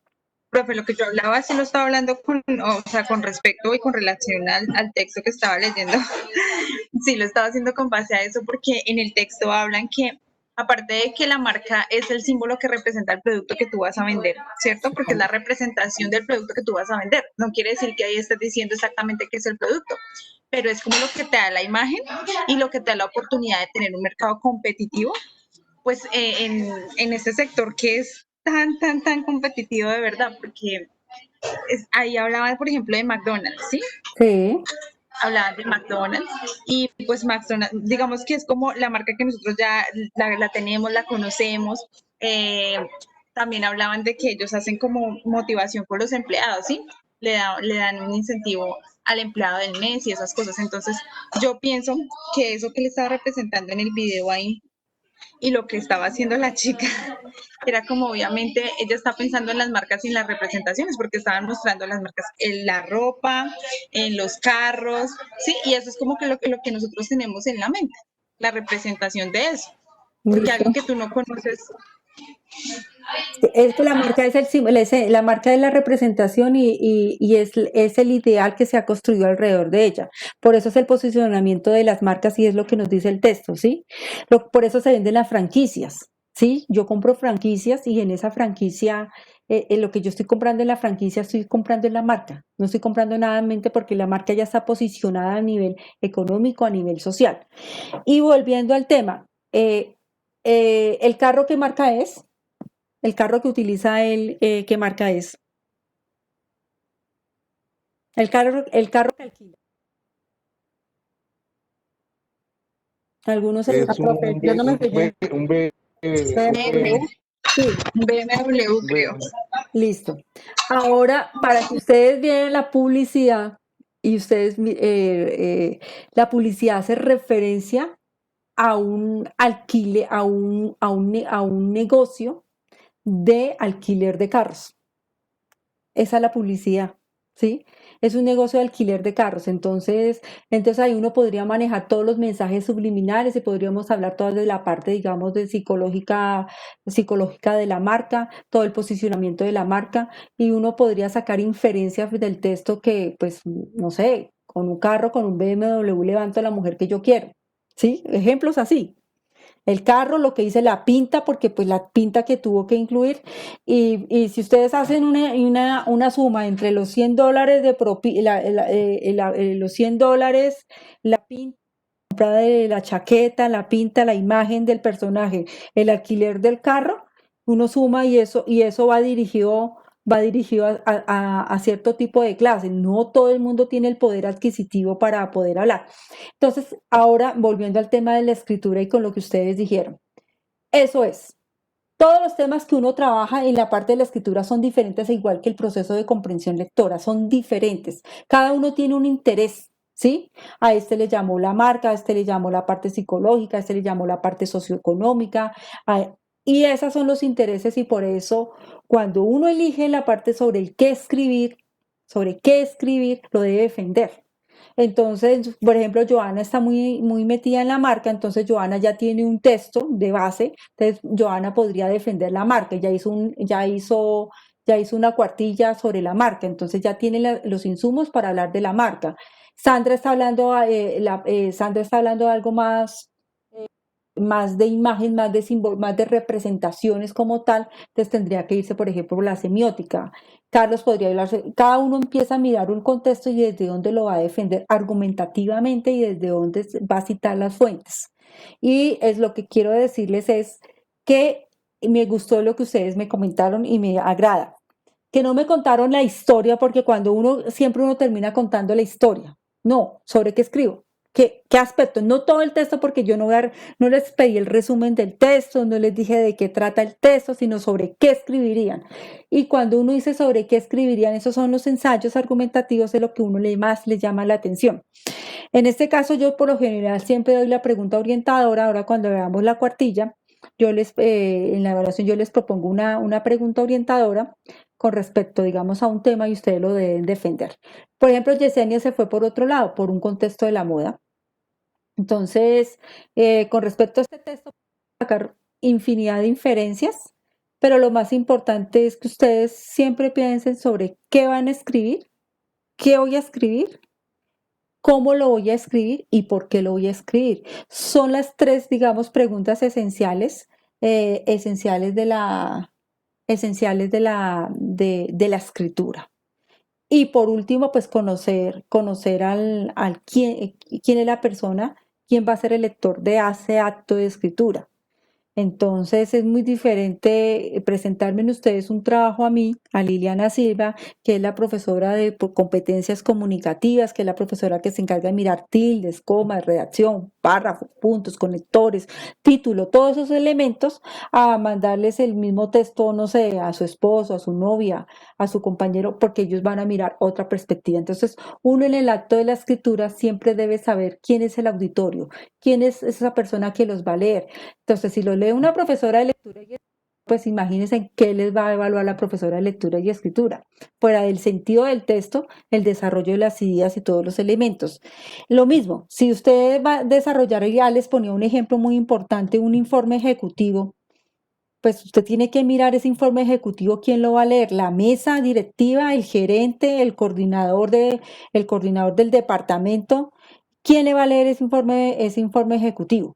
Profe, lo que yo hablaba sí lo estaba hablando o sea, con respecto y con relación al texto que estaba leyendo. Sí, lo estaba haciendo con base a eso porque en el texto hablan que, aparte de que la marca es el símbolo que representa el producto que tú vas a vender, ¿cierto? Porque es la representación del producto que tú vas a vender. No quiere decir que ahí estés diciendo exactamente qué es el producto, pero es como lo que te da la imagen y lo que te da la oportunidad de tener un mercado competitivo, pues en este sector que es tan competitivo de verdad, porque ahí hablaban, por ejemplo, de McDonald's, ¿sí? Sí. Hablaban de McDonald's y pues McDonald's, digamos que es como la marca que nosotros ya la tenemos, la conocemos. También hablaban de que ellos hacen como motivación con los empleados, ¿sí? Le dan un incentivo al empleado del mes y esas cosas. Entonces, yo pienso que eso que le estaba representando en el video ahí y lo que estaba haciendo la chica era como obviamente ella está pensando en las marcas y en las representaciones porque estaban mostrando las marcas en la ropa, en los carros, sí, y eso es como que lo que nosotros tenemos en la mente, la representación de eso, porque Listo. algo que tú no conoces. Es que la marca es el símbolo, la marca es la representación y es el ideal que se ha construido alrededor de ella. Por eso es el posicionamiento de las marcas y es lo que nos dice el texto, ¿sí? Por eso se venden las franquicias, ¿sí? Yo compro franquicias y en esa franquicia, en lo que yo estoy comprando en la franquicia, estoy comprando en la marca. No estoy comprando nada en mente porque la marca ya está posicionada a nivel económico, a nivel social. Y volviendo al tema, ¿el carro qué marca es? El carro que utiliza él, ¿qué marca es? El carro que alquila. Algunos se Es Profe, un, yo no me un, fijé. BMW, BMW, sí. BMW creo. Listo. Ahora, para que ustedes vean la publicidad y la publicidad hace referencia a un alquiler, a un negocio de alquiler de carros. Esa es la publicidad, ¿sí? Es un negocio de alquiler de carros. Entonces ahí uno podría manejar todos los mensajes subliminales y podríamos hablar todas de la parte, digamos, de psicológica de la marca, todo el posicionamiento de la marca, y uno podría sacar inferencias del texto que, pues, no sé, con un carro, con un BMW levanto a la mujer que yo quiero, ¿sí? Ejemplos así. El carro, lo que dice la pinta, porque pues la pinta que tuvo que incluir. Y si ustedes hacen una suma entre los $100 los $100, la pinta, la compra de la chaqueta, la pinta, la imagen del personaje, el alquiler del carro, uno suma y eso va dirigido a cierto tipo de clase. No todo el mundo tiene el poder adquisitivo para poder hablar. Entonces, ahora volviendo al tema de la escritura y con lo que ustedes dijeron. Eso es. Todos los temas que uno trabaja en la parte de la escritura son diferentes, igual que el proceso de comprensión lectora, son diferentes. Cada uno tiene un interés, ¿sí? A este le llamó la marca, a este le llamó la parte psicológica, a este le llamó la parte socioeconómica, y esos son los intereses y por eso cuando uno elige la parte sobre qué escribir, lo debe defender. Entonces, por ejemplo, Joana está muy metida en la marca, entonces Joana ya tiene un texto de base, entonces Joana podría defender la marca, ya hizo una cuartilla sobre la marca, entonces ya tiene los insumos para hablar de la marca. Sandra está hablando, Sandra está hablando de algo más de imagen, más de símbolo, más de representaciones como tal, entonces tendría que irse, por ejemplo, por la semiótica. Carlos podría hablarse, cada uno empieza a mirar un contexto y desde dónde lo va a defender argumentativamente y desde dónde va a citar las fuentes. Y es lo que quiero decirles es que me gustó lo que ustedes me comentaron y me agrada. Que no me contaron la historia, porque siempre uno termina contando la historia. No, ¿sobre qué escribo? ¿Qué aspectos? No todo el texto, porque yo no les pedí el resumen del texto, no les dije de qué trata el texto, sino sobre qué escribirían. Y cuando uno dice sobre qué escribirían, esos son los ensayos argumentativos de lo que uno más le llama la atención. En este caso, yo por lo general siempre doy la pregunta orientadora. Ahora cuando veamos la cuartilla, en la evaluación yo les propongo una pregunta orientadora con respecto, digamos, a un tema y ustedes lo deben defender. Por ejemplo, Yesenia se fue por otro lado, por un contexto de la moda. Entonces, con respecto a este texto, sacar infinidad de inferencias, pero lo más importante es que ustedes siempre piensen sobre qué van a escribir, qué voy a escribir, cómo lo voy a escribir y por qué lo voy a escribir. Son las tres, digamos, preguntas esenciales de la escritura. Y por último, pues conocer quién es la persona, quién va a ser el lector de ese acto de escritura. Entonces es muy diferente presentarme en ustedes un trabajo a mí, a Liliana Silva, que es la profesora de competencias comunicativas, que es la profesora que se encarga de mirar tildes, comas, redacción, párrafos, puntos, conectores, título, todos esos elementos, a mandarles el mismo texto, no sé, a su esposo, a su novia, a su compañero, porque ellos van a mirar otra perspectiva. Entonces, uno en el acto de la escritura siempre debe saber quién es el auditorio, quién es esa persona que los va a leer. Entonces, si lo lee una profesora de lectura y escritura, pues imagínense en qué les va a evaluar la profesora de lectura y escritura. Fuera del sentido del texto, el desarrollo de las ideas y todos los elementos. Lo mismo, si usted va a desarrollar, ya les ponía un ejemplo muy importante, un informe ejecutivo, pues usted tiene que mirar ese informe ejecutivo, ¿quién lo va a leer? La mesa directiva, el gerente, el coordinador del departamento. ¿Quién le va a leer ese informe ejecutivo?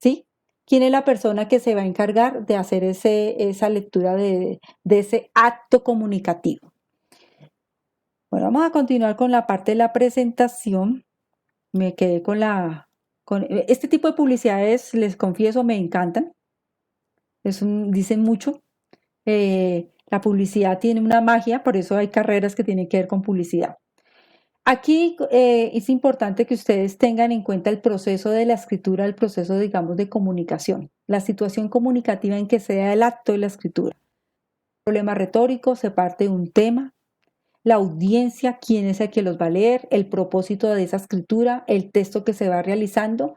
¿Sí? ¿Quién es la persona que se va a encargar de hacer esa lectura de ese acto comunicativo? Bueno, vamos a continuar con la parte de la presentación. Me quedé con este tipo de publicidades, les confieso, me encantan. Dicen mucho. La publicidad tiene una magia, por eso hay carreras que tienen que ver con publicidad. Aquí es importante que ustedes tengan en cuenta el proceso de la escritura, el proceso, digamos, de comunicación, la situación comunicativa en que se da el acto de la escritura. El problema retórico se parte de un tema, la audiencia, quién es el que los va a leer, el propósito de esa escritura, el texto que se va realizando,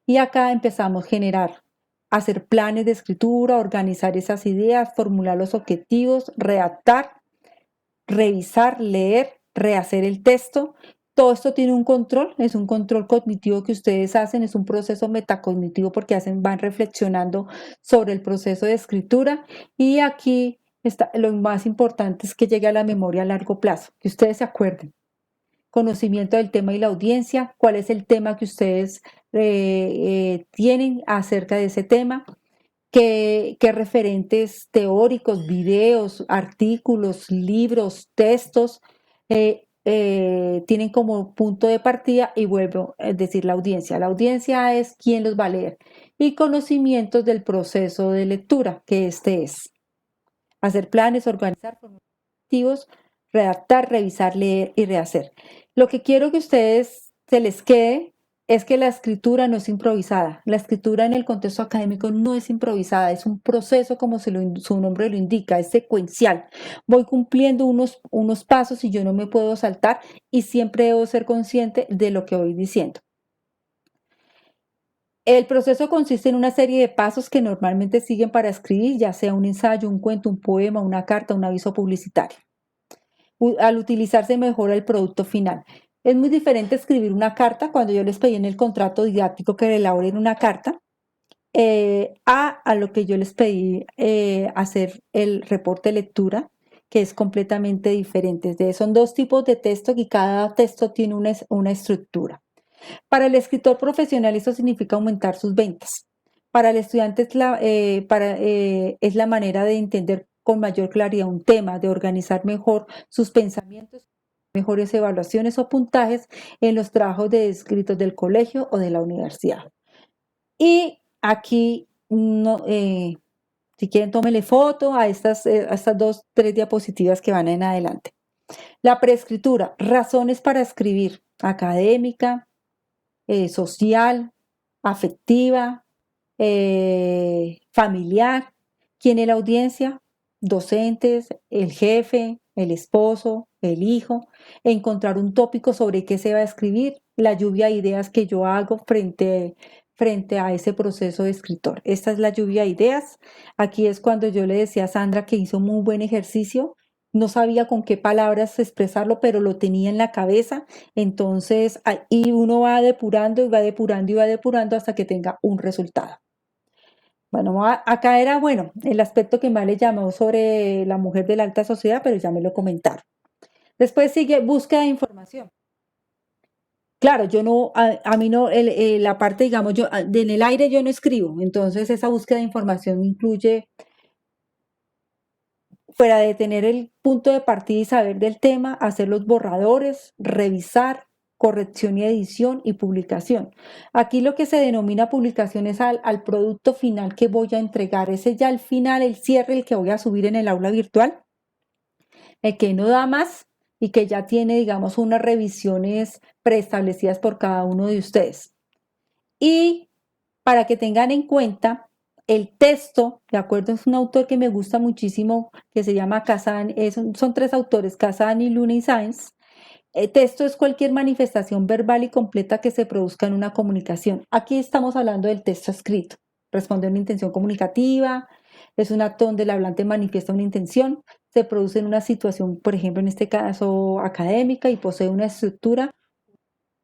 y acá empezamos a generar, hacer planes de escritura, organizar esas ideas, formular los objetivos, redactar, revisar, leer, rehacer el texto. Todo esto tiene un control, es un control cognitivo que ustedes hacen, es un proceso metacognitivo porque van reflexionando sobre el proceso de escritura. Y aquí lo más importante es que llegue a la memoria a largo plazo, que ustedes se acuerden. Conocimiento del tema y la audiencia, cuál es el tema que ustedes tienen acerca de ese tema. ¿Qué referentes teóricos, videos, artículos, libros, textos tienen como punto de partida? Y vuelvo a decir la audiencia. La audiencia es quien los va a leer. Y conocimientos del proceso de lectura, que este es. Hacer planes, organizar, formular objetivos, redactar, revisar, leer y rehacer. Lo que quiero que ustedes se les quede es que la escritura no es improvisada. La escritura en el contexto académico no es improvisada, es un proceso como su nombre lo indica, es secuencial. Voy cumpliendo unos pasos y yo no me puedo saltar y siempre debo ser consciente de lo que voy diciendo. El proceso consiste en una serie de pasos que normalmente siguen para escribir, ya sea un ensayo, un cuento, un poema, una carta, un aviso publicitario. Al utilizarse mejora el producto final. Es muy diferente escribir una carta, cuando yo les pedí en el contrato didáctico que elaboren una carta, a lo que yo les pedí hacer el reporte de lectura, que es completamente diferente. Son dos tipos de texto y cada texto tiene una estructura. Para el escritor profesional esto significa aumentar sus ventas. Para el estudiante es la manera de entender con mayor claridad un tema, de organizar mejor sus pensamientos, mejores evaluaciones o puntajes en los trabajos de escritos del colegio o de la universidad. Y aquí, si quieren, tómenle foto a estas 2-3 diapositivas que van en adelante. La preescritura, razones para escribir, académica, social, afectiva, familiar. ¿Quién es la audiencia? Docentes, el jefe, el esposo, el hijo. Encontrar un tópico sobre qué se va a escribir, la lluvia de ideas que yo hago frente a ese proceso de escritor. Esta es la lluvia de ideas. Aquí es cuando yo le decía a Sandra que hizo muy buen ejercicio. No sabía con qué palabras expresarlo, pero lo tenía en la cabeza. Entonces, y uno va depurando y va depurando y va depurando hasta que tenga un resultado. Bueno, acá era, bueno, el aspecto que más le llamó sobre la mujer de la alta sociedad, pero ya me lo comentaron. Después sigue búsqueda de información. Claro, yo no, a mí no, la parte, digamos, yo en el aire yo no escribo, entonces esa búsqueda de información incluye, fuera de tener el punto de partida y saber del tema, hacer los borradores, revisar, corrección y edición y publicación. Aquí lo que se denomina publicación es al producto final que voy a entregar, ese ya al final, el cierre, el que voy a subir en el aula virtual, el que no da más y que ya tiene, digamos, unas revisiones preestablecidas por cada uno de ustedes. Y para que tengan en cuenta, el texto, de acuerdo, es un autor que me gusta muchísimo, que se llama Kazan, son tres autores, Kazan y Luna y Sáenz. El texto es cualquier manifestación verbal y completa que se produzca en una comunicación. Aquí estamos hablando del texto escrito. Responde a una intención comunicativa, es un acto donde el hablante manifiesta una intención, se produce en una situación, por ejemplo, en este caso académica, y posee una estructura,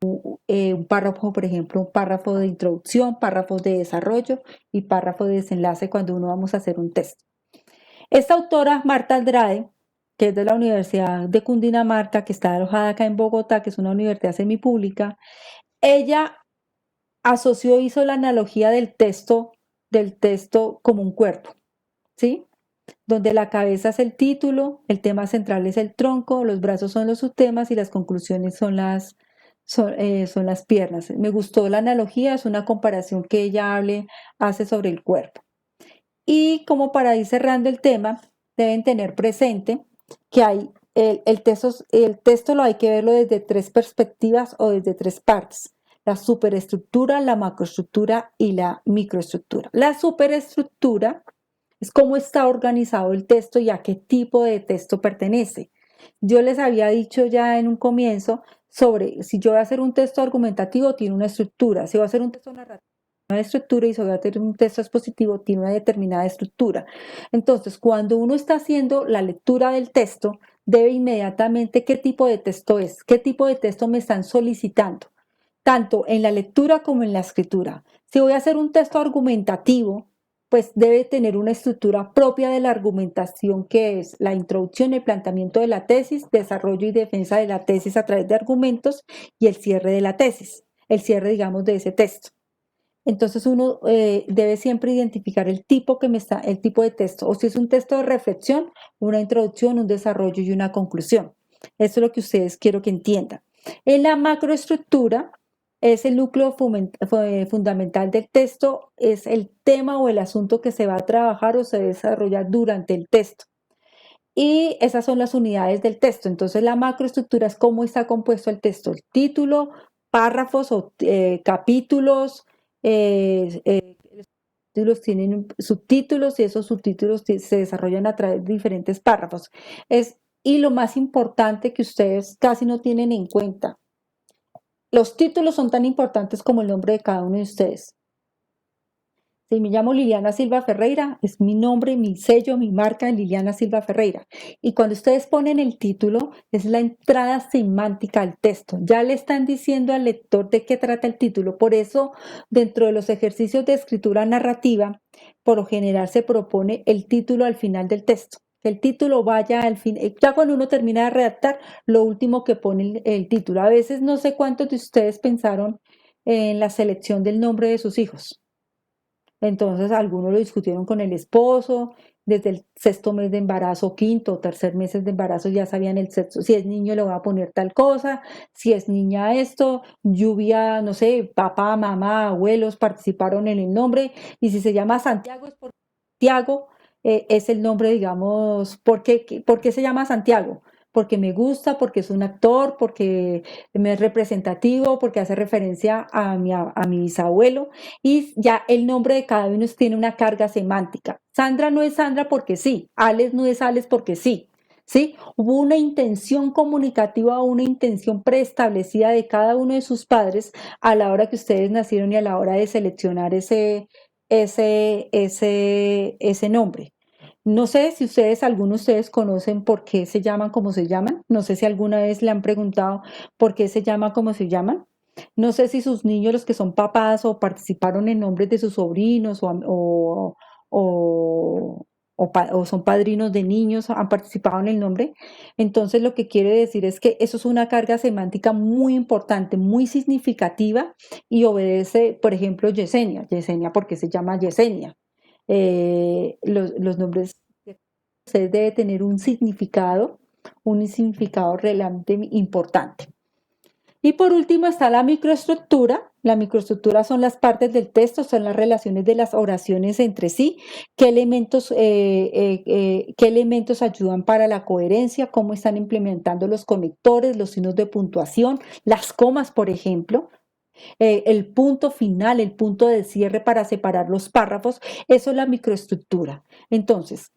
un párrafo, por ejemplo, un párrafo de introducción, párrafos de desarrollo y párrafo de desenlace cuando uno vamos a hacer un texto. Esta autora, Marta Andrade, que es de la Universidad de Cundinamarca, que está alojada acá en Bogotá, que es una universidad semipública, ella hizo la analogía del texto como un cuerpo, ¿sí? Donde la cabeza es el título, el tema central es el tronco, los brazos son los subtemas y las conclusiones son las piernas. Me gustó la analogía, es una comparación que ella hace sobre el cuerpo. Y como para ir cerrando el tema, deben tener presente que hay el texto lo hay que verlo desde tres perspectivas o desde tres partes: la superestructura, la macroestructura y la microestructura. La superestructura es cómo está organizado el texto y a qué tipo de texto pertenece. Yo les había dicho ya en un comienzo sobre si yo voy a hacer un texto argumentativo, tiene una estructura; si voy a hacer un texto narrativo, una estructura; y si voy a hacer un texto expositivo, tiene una determinada estructura. Entonces, cuando uno está haciendo la lectura del texto, debe inmediatamente qué tipo de texto es, qué tipo de texto me están solicitando, tanto en la lectura como en la escritura. Si voy a hacer un texto argumentativo, pues debe tener una estructura propia de la argumentación, que es la introducción, el planteamiento de la tesis, desarrollo y defensa de la tesis a través de argumentos, y el cierre de la tesis, el cierre, digamos, de ese texto. Entonces uno debe siempre identificar el tipo de texto, o si es un texto de reflexión, una introducción, un desarrollo y una conclusión. Eso es lo que ustedes quiero que entiendan. En la macroestructura es el núcleo fundamental del texto, es el tema o el asunto que se va a trabajar o se desarrolla durante el texto. Y esas son las unidades del texto. Entonces la macroestructura es cómo está compuesto el texto: el título, párrafos o capítulos. Los títulos tienen subtítulos y esos subtítulos se desarrollan a través de diferentes párrafos. Y lo más importante que ustedes casi no tienen en cuenta, los títulos son tan importantes como el nombre de cada uno de ustedes. Si me llamo Liliana Silva Ferreira, es mi nombre, mi sello, mi marca, Liliana Silva Ferreira. Y cuando ustedes ponen el título, es la entrada semántica al texto. Ya le están diciendo al lector de qué trata el título. Por eso, dentro de los ejercicios de escritura narrativa, por lo general se propone el título al final del texto. Que el título vaya al fin. Ya cuando uno termina de redactar, lo último que pone el título. A veces no sé cuántos de ustedes pensaron en la selección del nombre de sus hijos. Entonces algunos lo discutieron con el esposo, desde el sexto mes de embarazo, quinto o tercer mes de embarazo ya sabían el sexo. Si es niño le va a poner tal cosa, si es niña esto, lluvia, no sé, papá, mamá, abuelos participaron en el nombre, y si se llama Santiago es porque Santiago es el nombre, digamos. ¿Por qué se llama Santiago? porque me gusta, porque es un actor, porque me es representativo, porque hace referencia a mi bisabuelo, y ya el nombre de cada uno tiene una carga semántica. Sandra no es Sandra porque sí, Alex no es Alex porque sí. ¿Sí? Hubo una intención comunicativa, una intención preestablecida de cada uno de sus padres a la hora que ustedes nacieron y a la hora de seleccionar ese nombre. No sé si ustedes, algunos de ustedes conocen por qué se llaman como se llaman. No sé si alguna vez le han preguntado por qué se llaman como se llaman. No sé si sus niños, los que son papás o participaron en nombres de sus sobrinos o, o son padrinos de niños, han participado en el nombre. Entonces lo que quiere decir es que eso es una carga semántica muy importante, muy significativa y obedece, por ejemplo, Yesenia. Yesenia, ¿por qué se llama Yesenia? Los nombres de ustedes deben tener un significado realmente importante. Y por último está la microestructura. La microestructura son las partes del texto, son las relaciones de las oraciones entre sí, qué elementos ayudan para la coherencia, cómo están implementando los conectores, los signos de puntuación, las comas, por ejemplo. El punto final, el punto de cierre para separar los párrafos, eso es la microestructura. Entonces,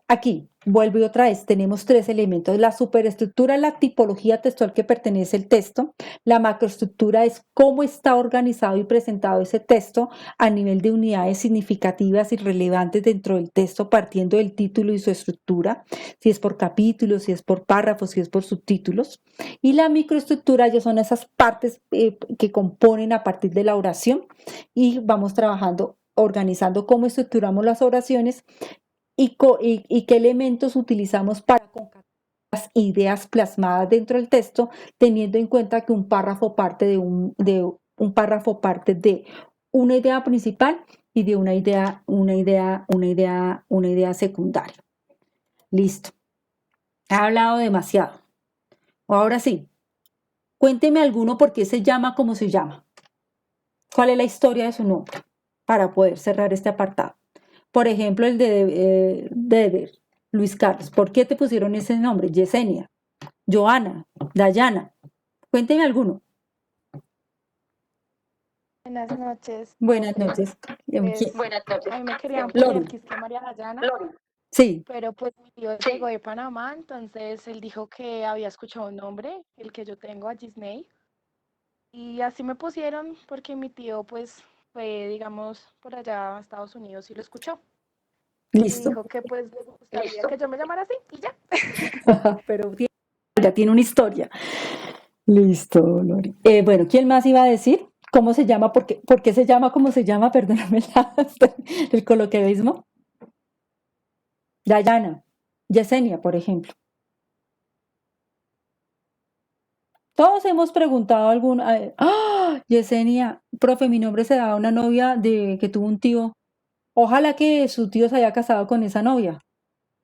aquí, vuelvo y otra vez, tenemos tres elementos. La superestructura es la tipología textual que pertenece al texto. La macroestructura es cómo está organizado y presentado ese texto a nivel de unidades significativas y relevantes dentro del texto, partiendo del título y su estructura, si es por capítulos, si es por párrafos, si es por subtítulos. Y la microestructura ya son esas partes que componen a partir de la oración y vamos trabajando, organizando cómo estructuramos las oraciones y qué elementos utilizamos para concatenar las ideas plasmadas dentro del texto, teniendo en cuenta que un párrafo parte de una idea principal y de una idea secundaria. Listo. He hablado demasiado. Ahora sí, cuénteme alguno por qué se llama como se llama. ¿Cuál es la historia de su nombre? Para poder cerrar este apartado. Por ejemplo, el de Deder, Luis Carlos. ¿Por qué te pusieron ese nombre? Yesenia, Joana, Dayana. Cuénteme alguno. Buenas noches. Buenas noches. Buenas noches. A mí me querían poner que es que María Dayana. Sí. Pero pues mi tío llegó de Panamá, entonces él dijo que había escuchado un nombre, el que yo tengo, a Disney. Y así me pusieron porque mi tío pues fue, digamos, por allá a Estados Unidos y lo escuchó. Listo. Y dijo que pues le gustaría que yo me llamara así y ya. Pero ya tiene una historia. Listo, Lori. Bueno, ¿quién más iba a decir? ¿Cómo se llama? ¿Por qué se llama como se llama? Perdóname el coloquialismo. Dayana, Yesenia, por ejemplo. Todos hemos preguntado alguna. ¡Ah! Yesenia, profe, mi nombre se da a una novia que tuvo un tío. Ojalá que su tío se haya casado con esa novia,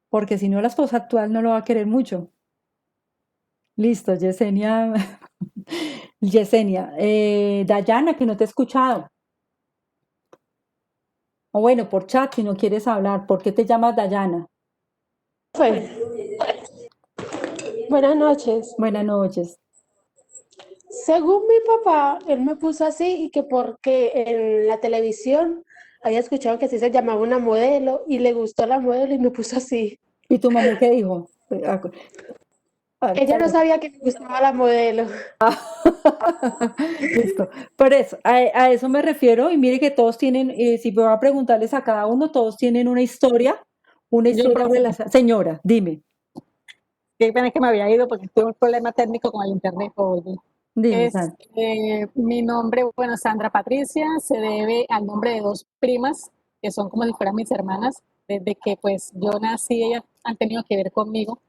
porque si no, la esposa actual no lo va a querer mucho. Listo, Yesenia. Yesenia. Dayana, que no te he escuchado. O bueno, por chat, si no quieres hablar, ¿por qué te llamas Dayana? Buenas noches. Buenas noches. Según mi papá, él me puso así y que porque en la televisión había escuchado que así se llamaba una modelo y le gustó la modelo y me puso así. ¿Y tu mamá qué dijo? Ella no sabía que me gustaba la modelo. Listo. Por eso, a eso me refiero y mire que todos tienen, si voy a preguntarles a cada uno, todos tienen una historia relacionada. Señora, dime. Qué pena que me había ido porque tuve un problema técnico con el internet hoy. Dime, Mi nombre, bueno, Sandra Patricia, se debe al nombre de dos primas que son como si fueran mis hermanas. Desde que pues yo nací, ellas han tenido que ver conmigo.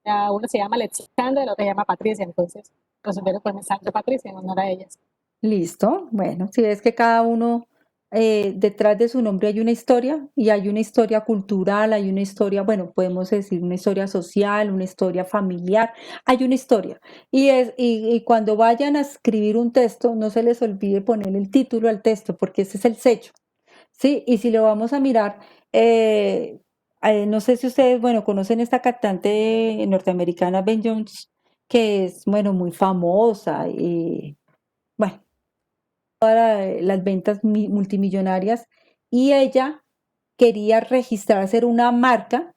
Una se llama Alexandra y la otra se llama Patricia, entonces resolvieron ponerme Sandra Patricia en honor a ellas. Listo. Bueno, si ves que cada uno detrás de su nombre hay una historia y hay una historia cultural, hay una historia, bueno, podemos decir una historia social, una historia familiar, hay una historia. Y cuando vayan a escribir un texto, no se les olvide poner el título al texto, porque ese es el sello, ¿sí? Y si lo vamos a mirar, no sé si ustedes, bueno, conocen esta cantante norteamericana Ben Jones, que es, bueno, muy famosa y, bueno, las ventas multimillonarias, y ella quería registrar, hacer una marca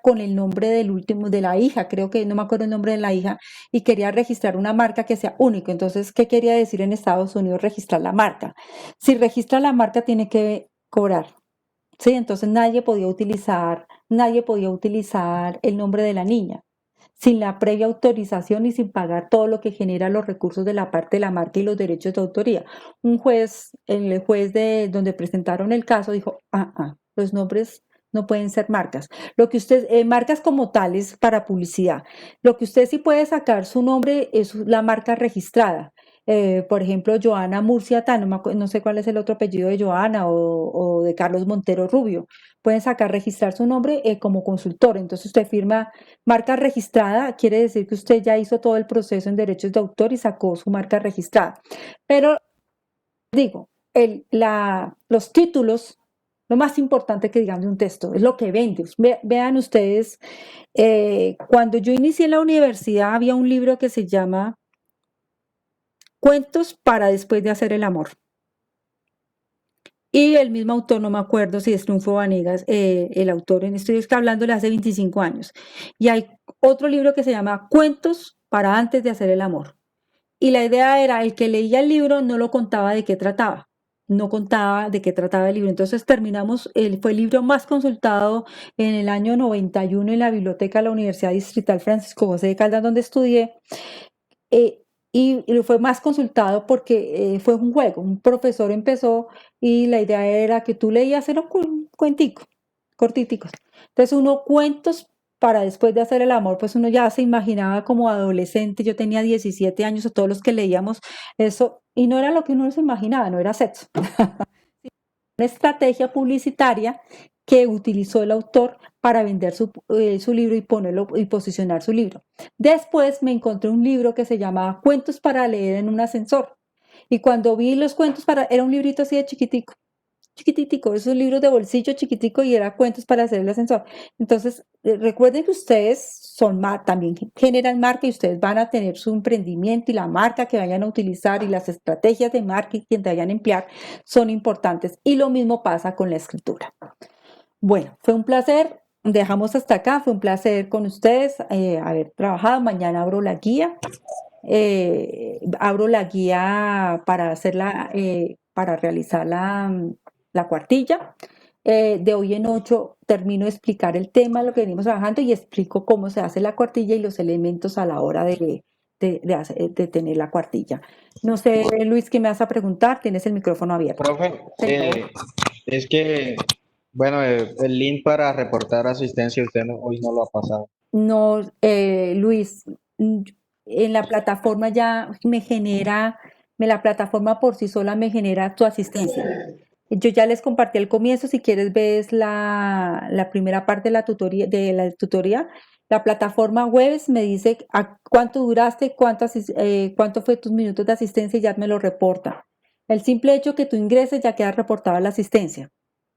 con el nombre del último, de la hija, creo que no me acuerdo el nombre de la hija, y quería registrar una marca que sea única. Entonces, ¿qué quería decir en Estados Unidos registrar la marca? Si registra la marca, tiene que cobrar. Sí, entonces nadie podía utilizar el nombre de la niña sin la previa autorización y sin pagar todo lo que genera los recursos de la parte de la marca y los derechos de autoría. El juez de donde presentaron el caso dijo, los nombres no pueden ser marcas. Lo que usted, marcas como tales para publicidad. Lo que usted sí puede sacar su nombre es la marca registrada. Por ejemplo, Joana Murcia Tan, no sé cuál es el otro apellido de Joana o de Carlos Montero Rubio. Pueden registrar su nombre como consultor. Entonces usted firma marca registrada, quiere decir que usted ya hizo todo el proceso en derechos de autor y sacó su marca registrada. Pero digo, los títulos, lo más importante que digan de un texto, es lo que vende. Vean ustedes, cuando yo inicié en la universidad había un libro que se llama Cuentos para después de hacer el amor. Y el mismo autor, no me acuerdo si es Triunfo Vanegas, el autor, estoy hablando de hace 25 años. Y hay otro libro que se llama Cuentos para antes de hacer el amor. Y la idea era, el que leía el libro no lo contaba de qué trataba, no contaba de qué trataba el libro. Entonces fue el libro más consultado en el año 91 en la biblioteca de la Universidad Distrital Francisco José de Caldas, donde estudié. Y fue más consultado porque fue un juego. Un profesor empezó y la idea era que tú leías, era un cuentico, cortiticos. Entonces cuentos para después de hacer el amor, pues uno ya se imaginaba como adolescente. Yo tenía 17 años, a todos los que leíamos eso, y no era lo que uno se imaginaba, no era sexo. Una estrategia publicitaria que utilizó el autor para vender su libro y ponerlo y posicionar su libro. Después me encontré un libro que se llamaba Cuentos para leer en un ascensor. Y cuando vi los cuentos era un librito así de chiquitico, esos libros de bolsillo chiquitico, y era cuentos para hacer el ascensor. Entonces, recuerden que ustedes también generan marca, y ustedes van a tener su emprendimiento, y la marca que vayan a utilizar y las estrategias de marketing que vayan a emplear son importantes. Y lo mismo pasa con la escritura. Bueno, fue un placer. Dejamos hasta acá. Fue un placer con ustedes haber trabajado. Mañana abro la guía. Para hacerla, para realizar la cuartilla. De hoy en 8 termino de explicar el tema, lo que venimos trabajando, y explico cómo se hace la cuartilla y los elementos a la hora de tener la cuartilla. No sé, Luis, ¿qué me vas a preguntar? Tienes el micrófono abierto. Profe, es que, bueno, el link para reportar asistencia usted hoy no lo ha pasado. No, Luis, en la plataforma ya la plataforma por sí sola me genera tu asistencia. Yo ya les compartí al comienzo, si quieres ves la primera parte de la tutoría. La plataforma web me dice cuánto duraste, cuánto fue tus minutos de asistencia, y ya me lo reporta. El simple hecho que tú ingreses ya queda reportada la asistencia.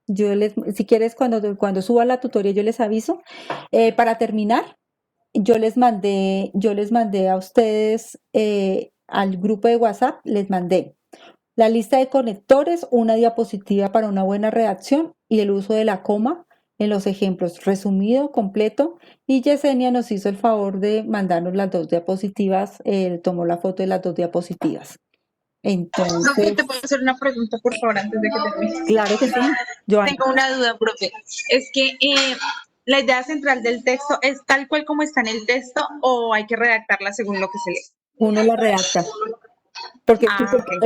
Si quieres, cuando suba la tutoría, yo les aviso. Para terminar, yo les mandé a ustedes, al grupo de WhatsApp, les mandé la lista de conectores, una diapositiva para una buena redacción y el uso de la coma en los ejemplos, resumido, completo. Y Yesenia nos hizo el favor de mandarnos las 2 diapositivas, tomó la foto de las 2 diapositivas. Entonces, Profe, ¿te puedo hacer una pregunta, por favor, antes de que termine? Claro que sí, Joana. Tengo una duda, profe. Es que la idea central del texto es tal cual como está en el texto, o hay que redactarla según lo que se lee. Uno la redacta, porque Ok.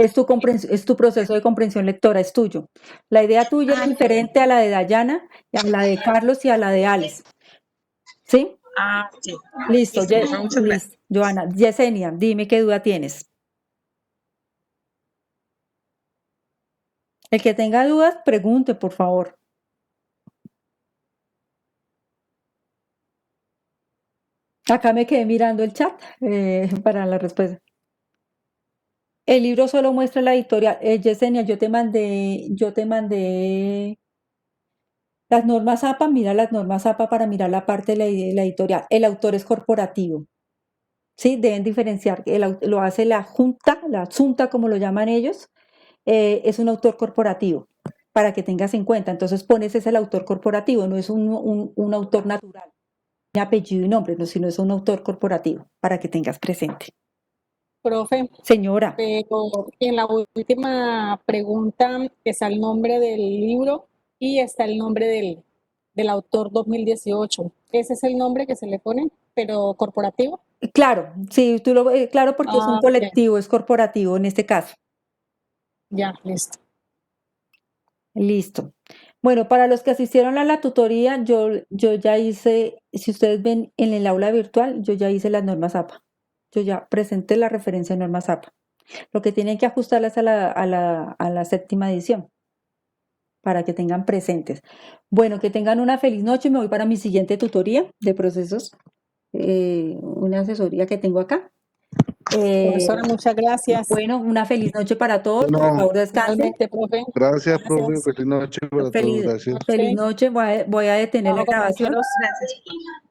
es tu proceso de comprensión lectora, es tuyo. La idea tuya es diferente a la de Dayana, a la de Carlos y a la de Alex. ¿Sí? Sí. Listo, Listo, muchas gracias. listo. Joana, Yesenia, dime qué duda tienes. El que tenga dudas, pregunte, por favor. Acá me quedé mirando el chat para la respuesta. El libro solo muestra la editorial. Yesenia, yo te mandé Las normas APA, mira las normas APA para mirar la parte de la editorial. El autor es corporativo. ¿Sí? Deben diferenciar. Lo hace la junta como lo llaman ellos, es un autor corporativo, para que tengas en cuenta. Entonces pones es el autor corporativo, no es un autor natural, ni apellido y nombre, no, sino es un autor corporativo, para que tengas presente. Profe, Señora, pero en la última pregunta está el nombre del libro y está el nombre del autor 2018. ¿Ese es el nombre que se le pone, pero corporativo? claro, sí, claro, porque es un Ok, colectivo, es corporativo en este caso. ya, listo. Listo. Bueno, para los que asistieron a la tutoría, yo ya hice, si ustedes ven en el aula virtual, yo ya hice las normas APA. Yo ya presenté la referencia de normas APA. Lo que tienen que ajustarlas a la séptima edición, para que tengan presentes. Bueno, que tengan una feliz noche. Me voy para mi siguiente tutoría de procesos, una asesoría que tengo acá. Profesora, muchas gracias. Bueno, una feliz noche para todos. Por Bueno, favor, descansen. Igualmente, profe. gracias, profe. Gracias. Feliz noche para todos. Gracias. Feliz noche. Voy a detener la Chao, grabación. compañeros. Gracias.